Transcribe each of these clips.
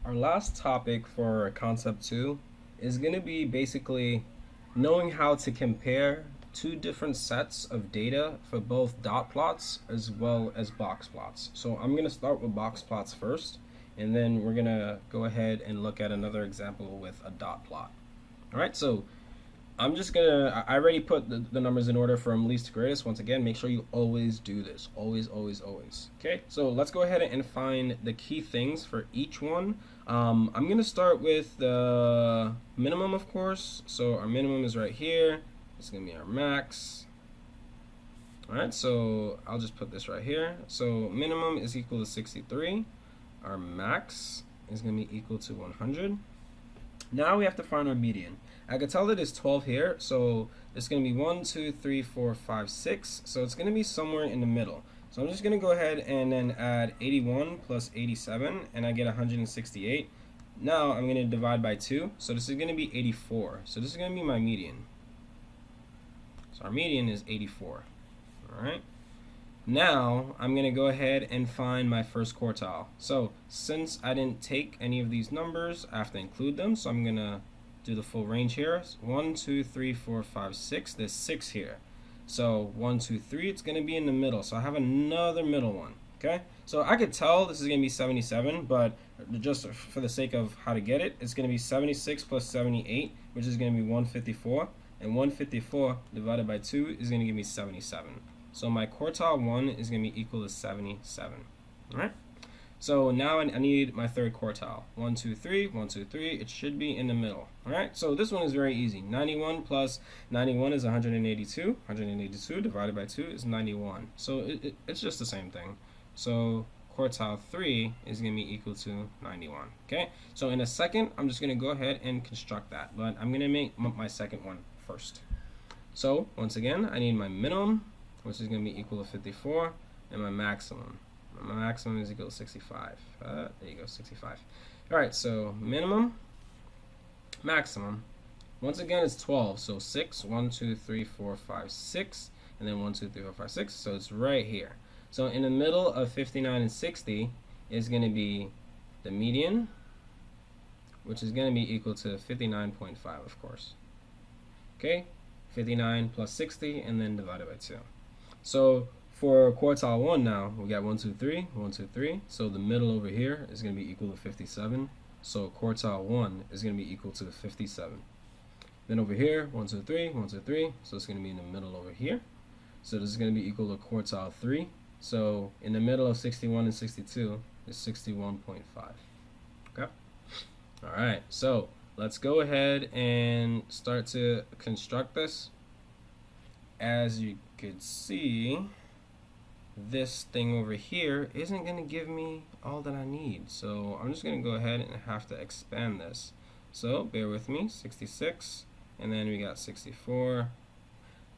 Our last topic for concept 2 is going to be basically knowing how to compare two different sets of data for both dot plots as well as box plots. So I'm going to start with box plots first, and then we're going to go ahead and look at another example with a dot plot. All right, so I already put the numbers in order from least to greatest. Once again, make sure you always do this. Always, always, always. Okay, so let's go ahead and find the key things for each one. I'm going to start with the minimum, of course. So our minimum is right here. It's going to be our max. All right, so I'll just put this right here. So minimum is equal to 63. Our max is going to be equal to 100. Now we have to find our median. I can tell that it's 12 here, so it's going to be 1, 2, 3, 4, 5, 6. So it's going to be somewhere in the middle. So I'm just going to go ahead and then add 81 plus 87, and I get 168. Now I'm going to divide by 2, so this is going to be 84. So this is going to be my median. So our median is 84. All right. Now I'm going to go ahead and find my first quartile. So since I didn't take any of these numbers, I have to include them. So I'm going to do the full range here. 1, 2, 3, 4, 5, 6. There's 6 here. So 1, 2, 3, it's going to be in the middle. So I have another middle one. Okay. So I could tell this is going to be 77, but just for the sake of how to get it, it's going to be 76 plus 78, which is going to be 154. And 154 divided by 2 is going to give me 77. So my quartile 1 is going to be equal to 77. All right. So now I need my third quartile. 1, 2, 3, 1, 2, 3. It should be in the middle. All right. So this one is very easy. 91 plus 91 is 182. 182 divided by 2 is 91. So it's just the same thing. So quartile 3 is going to be equal to 91. Okay. So in a second, I'm just going to go ahead and construct that. But I'm going to make my second one first. So once again, I need my minimum, which is going to be equal to 54, and my maximum. My maximum is equal to 65. There you go, 65. All right, so minimum, maximum. Once again, it's 12. So 6, 1, 2, 3, 4, 5, 6, and then 1, 2, 3, 4, 5, 6. So it's right here. So in the middle of 59 and 60 is going to be the median, which is going to be equal to 59.5, of course. Okay, 59 plus 60, and then divided by 2. So for quartile 1 now, we got 1, 2, 3, 1, 2, 3. So the middle over here is going to be equal to 57. So quartile 1 is going to be equal to 57. Then over here, 1, 2, 3, 1, 2, 3. So it's going to be in the middle over here. So this is going to be equal to quartile 3. So in the middle of 61 and 62 is 61.5. Okay. All right. So let's go ahead and start to construct this. As you could see, this thing over here isn't going to give me all that I need. So I'm just going to go ahead and have to expand this. So bear with me, 66, and then we got 64,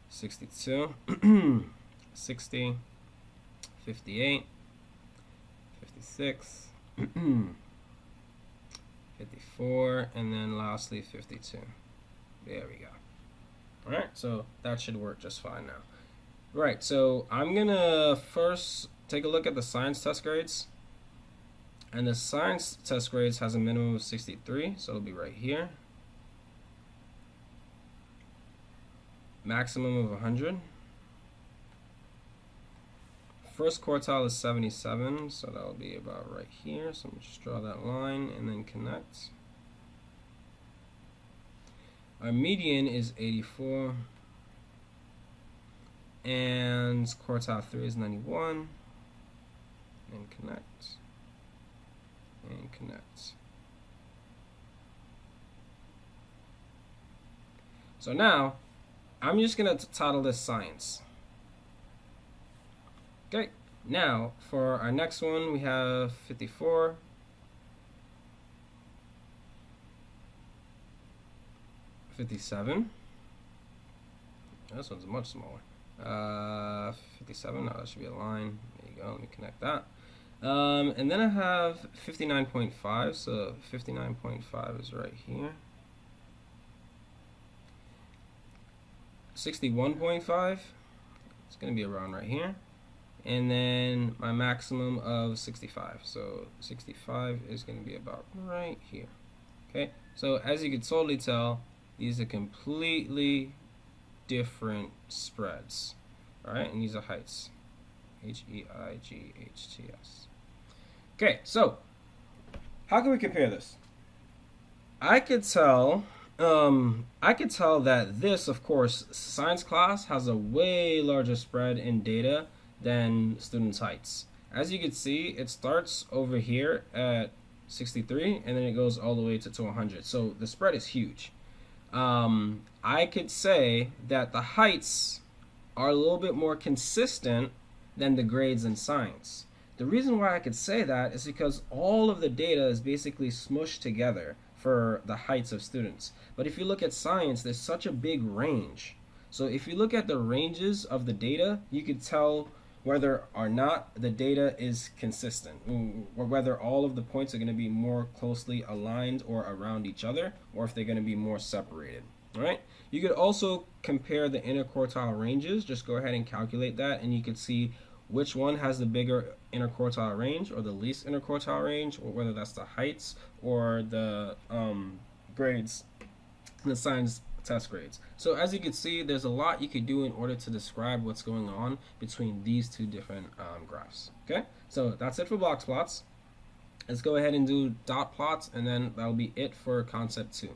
62, 60, 58, 56, 54, and then lastly 52. There we go. Alright, so that should work just fine now. Right, so I'm going to first take a look at the science test grades. And the science test grades has a minimum of 63, so it'll be right here. Maximum of 100. First quartile is 77, so that'll be about right here. So I'm just draw that line and then connect. Our median is 84. And quartile 3 is 91. And connect. And connect. So now, I'm just going to title this science. Okay, now for our next one, we have 54. 57. This one's much smaller. 57. That should be a line. There you go. Let me connect that. And then I have 59.5. So 59.5 is right here. 61.5. It's going to be around right here. and then my maximum of 65. So 65 is going to be about right here. Okay, so as you can totally tell, these are completely different spreads. All right, and these are heights. Heights. Okay, so how can we compare this? I could tell that this, of course, science class has a way larger spread in data than students' heights. As you can see, it starts over here at 63 and then it goes all the way to 100. So the spread is huge. I could say that the heights are a little bit more consistent than the grades in science. The reason why I could say that is because all of the data is basically smushed together for the heights of students. But if you look at science, there's such a big range. So if you look at the ranges of the data, you could tell whether or not the data is consistent, or whether all of the points are going to be more closely aligned or around each other, or if they're going to be more separated. All right. You could also compare the interquartile ranges. Just go ahead and calculate that, and you could see which one has the bigger interquartile range or the least interquartile range, or whether that's the heights or the grades, the science test grades. So as you can see, there's a lot you could do in order to describe what's going on between these two different graphs. Okay, so that's it for box plots. Let's go ahead and do dot plots, and then that'll be it for concept 2.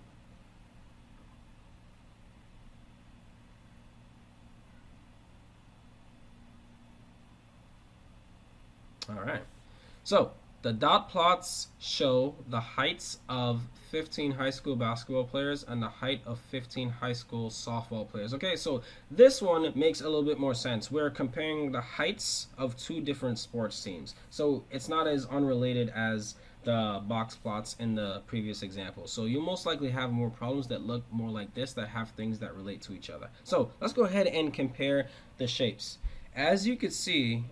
All right, so the dot plots show the heights of 15 high school basketball players and the height of 15 high school softball players. Okay, so this one makes a little bit more sense. We're comparing the heights of two different sports teams. So it's not as unrelated as the box plots in the previous example. So you'll most likely have more problems that look more like this, that have things that relate to each other. So let's go ahead and compare the shapes. As you can see,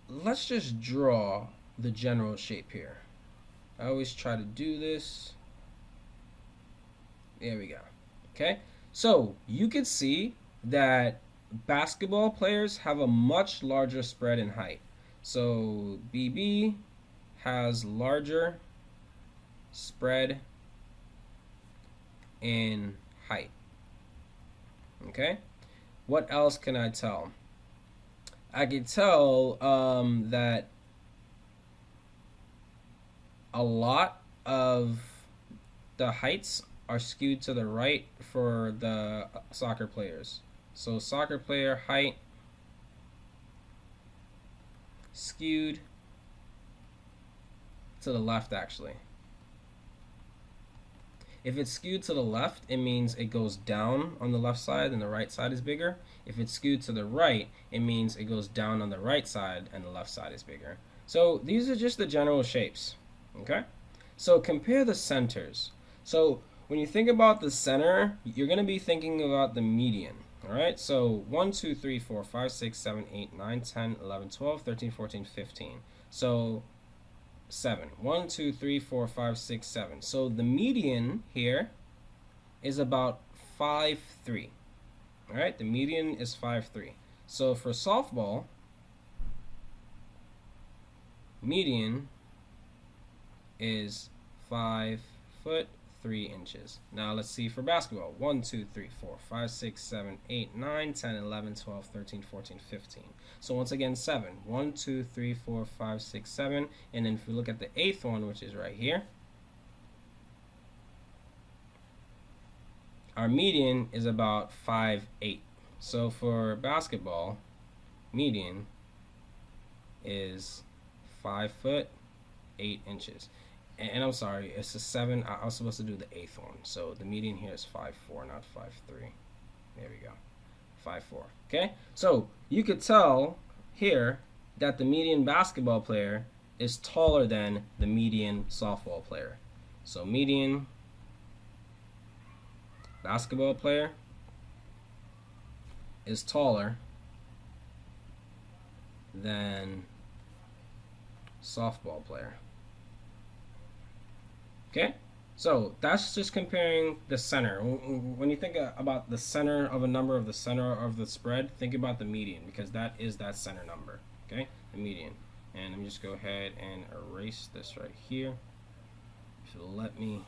let's just draw the general shape here. I always try to do this. There we go. Okay, so you can see that basketball players have a much larger spread in height. So BB has larger spread in height. Okay, what else can I tell? I can tell that a lot of the heights are skewed to the right for the soccer players. So soccer player height skewed to the left, actually. If it's skewed to the left, it means it goes down on the left side and the right side is bigger. If it's skewed to the right, it means it goes down on the right side and the left side is bigger. So these are just the general shapes. Okay? So compare the centers. So when you think about the center, you're going to be thinking about the median. Alright? So 1, 2, 3, 4, 5, 6, 7, 8, 9, 10, 11, 12, 13, 14, 15. So 7. 1, 2, 3, 4, 5, 6, 7. So the median here is about 5, 3. Alright? The median is 5, 3. So for softball, median is 5 foot 3 inches. Now let's see for basketball. 1, 2, 3, 4, 5, 6, 7, 8, 9, 10, 11, 12, 13, 14, 15. So once again, 7. 1, 2, 3, 4, 5, 6, 7. And then if we look at the 8th one, which is right here, our median is about 5, 8. So for basketball, median is 5 foot 8 inches. And I'm sorry, it's a 7. I was supposed to do the 8th one. So the median here is 5'4", not 5'3". There we go. 5'4". Okay? So you could tell here that the median basketball player is taller than the median softball player. So median basketball player is taller than softball player. Okay, So that's just comparing the center. When you think about the center of a number of the center of the spread, think about the median because that is that center number. Okay, the median. And let me just go ahead and erase this right here. If you'll let me.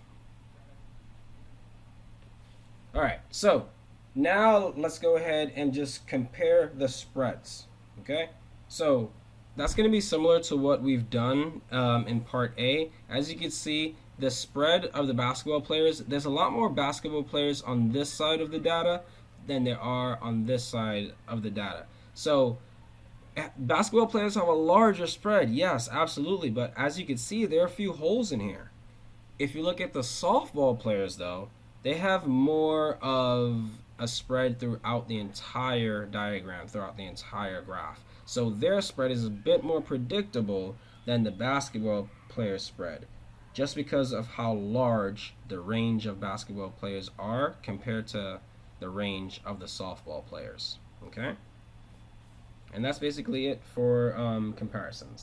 All right, so now let's go ahead and just compare the spreads. Okay, so that's going to be similar to what we've done in part A. As you can see, the spread of the basketball players, there's a lot more basketball players on this side of the data than there are on this side of the data. So basketball players have a larger spread, yes, absolutely, but as you can see, there are a few holes in here. If you look at the softball players, though, they have more of a spread throughout the entire diagram, throughout the entire graph. So their spread is a bit more predictable than the basketball player spread, just because of how large the range of basketball players are compared to the range of the softball players. Okay? And that's basically it for comparisons.